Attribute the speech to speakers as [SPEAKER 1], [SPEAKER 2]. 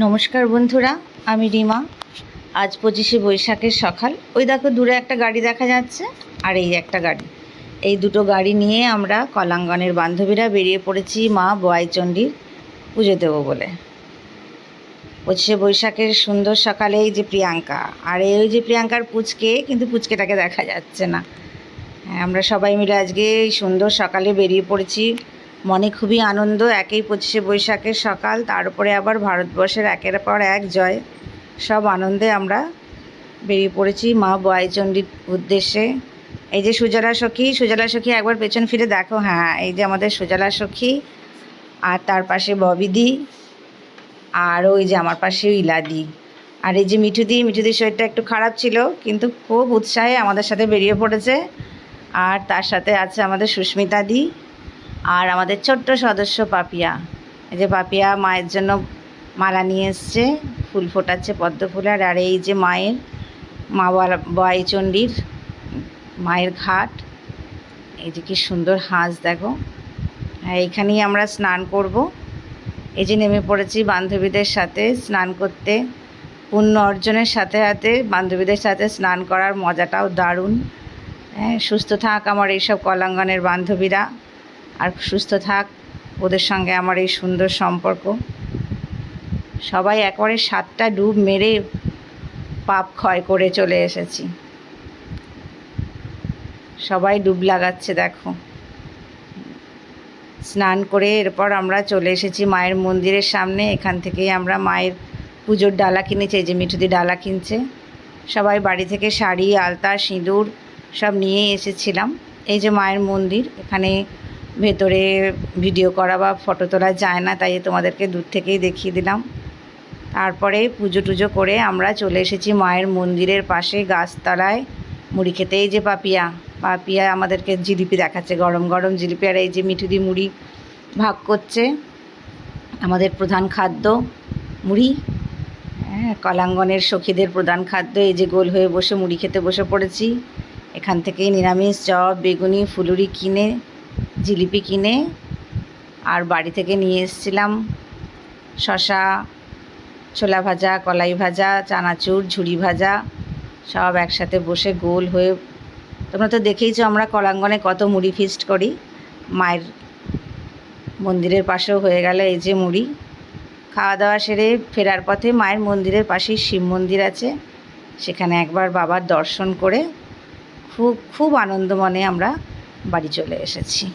[SPEAKER 1] নমস্কার বন্ধুরা, আমি রিমা। আজ 25শে বৈশাখের সকাল। ওই দেখো দূরে একটা গাড়ি দেখা যাচ্ছে, আর এই একটা গাড়ি। এই দুটো গাড়ি নিয়ে আমরা কলাঙ্গনের বান্ধবীরা বেরিয়ে পড়েছি মা বোয়াইচণ্ডীর পুজো দেবো বলে। 25শে বৈশাখের সুন্দর সকালে এই যে প্রিয়াঙ্কা, আর এই যে প্রিয়াঙ্কার পুচকে, কিন্তু পুচকেটাকে দেখা যাচ্ছে না। আমরা সবাই মিলে আজকে এই সুন্দর সকালে বেরিয়ে পড়েছি। মনে খুবই আনন্দ। একেই 25শে বৈশাখের সকাল, তার উপরে আবার ভারতবর্ষের একের পর এক জয়। সব আনন্দে আমরা বেরিয়ে পড়েছি মা বোয়াইচণ্ডীর উদ্দেশ্যে। এই যে সুজলা সখী একবার পেছন ফিরে দেখো। হ্যাঁ, এই যে আমাদের সুজলা সখী, আর তার পাশে ববিদি, আর ওই যে আমার পাশে ইলাদি, আর এই যে মিঠুদির শরীরটা একটু খারাপ ছিল, কিন্তু খুব উৎসাহে আমাদের সাথে বেরিয়ে পড়েছে। আর তার সাথে আছে আমাদের সুস্মিতা দি, আর আমাদের ছোট্ট সদস্য পাপিয়া। এই যে পাপিয়া মায়ের জন্য মালা নিয়ে এসছে, ফুল ফোটাচ্ছে, পদ্ম ফুলের। আর এই যে মায়ের মা বোয়াইচণ্ডীর মায়ের ঘাট। এই যে কি সুন্দর হাঁস দেখো। হ্যাঁ, এইখানেই আমরা স্নান করব। এই যে নেমে পড়েছি বান্ধবীদের সাথে স্নান করতে। পুণ্য অর্জনের সাথে সাথে বান্ধবীদের সাথে স্নান করার মজাটাও দারুণ। হ্যাঁ, সুস্থ থাক আমার এইসব কলাঙ্গনের বান্ধবীরা, আর সুস্থ থাক ওদের সঙ্গে আমার এই সুন্দর সম্পর্ক। সবাই একবারে 7টা ডুব মেরে পাপ ক্ষয় করে চলে এসেছি। সবাই ডুব লাগাচ্ছে দেখো। স্নান করে এরপর আমরা চলে এসেছি মায়ের মন্দিরের সামনে। এখান থেকেই আমরা মায়ের পুজোর ডালা কিনেছি। এই যে মিঠুদি ডালা কিনছে। সবাই বাড়ি থেকে শাড়ি, আলতা, সিঁদুর সব নিয়ে এসেছিলাম। এই যে মায়ের মন্দির, এখানে ভেতরে ভিডিও করা বা ফটো তোলা যায় না, তাই তোমাদেরকে দূর থেকেই দেখিয়ে দিলাম। তারপরে পুজো টুজো করে আমরা চলে এসেছি মায়ের মন্দিরের পাশে গাছতলায় মুড়ি খেতে। এই যে পাপিয়া আমাদেরকে জিলিপি দেখাচ্ছে, গরম গরম জিলিপি। আর এই যে মিঠুদি মুড়ি ভাগ করছে। আমাদের প্রধান খাদ্য মুড়ি। হ্যাঁ, কলাঙ্গনের সখীদের প্রধান খাদ্য। এই যে গোল হয়ে বসে মুড়ি খেতে বসে পড়েছি। এখান থেকেই নিরামিষ চপ, বেগুনি, ফুলুরি কিনে, জিলিপি কিনে, আর বাড়ি থেকে নিয়ে এসেছিলাম শশা, ছোলা ভাজা, কলাই ভাজা, চানাচুর, ঝুরি ভাজা, সব একসাথে বসে গোল হয়ে। তোমরা তো দেখেইছো আমরা কলাঙ্গনে কত মুড়ি ফিস্ট করি। মায়ের মন্দিরের পাশেও হয়ে গেল এই যে মুড়ি। খাওয়া দাওয়া সেরে ফেরার পথে মায়ের মন্দিরের পাশেই শিব মন্দির আছে, সেখানে একবার বাবার দর্শন করে খুব খুব আনন্দ মনে আমরা বাড়ি চলে এসেছি।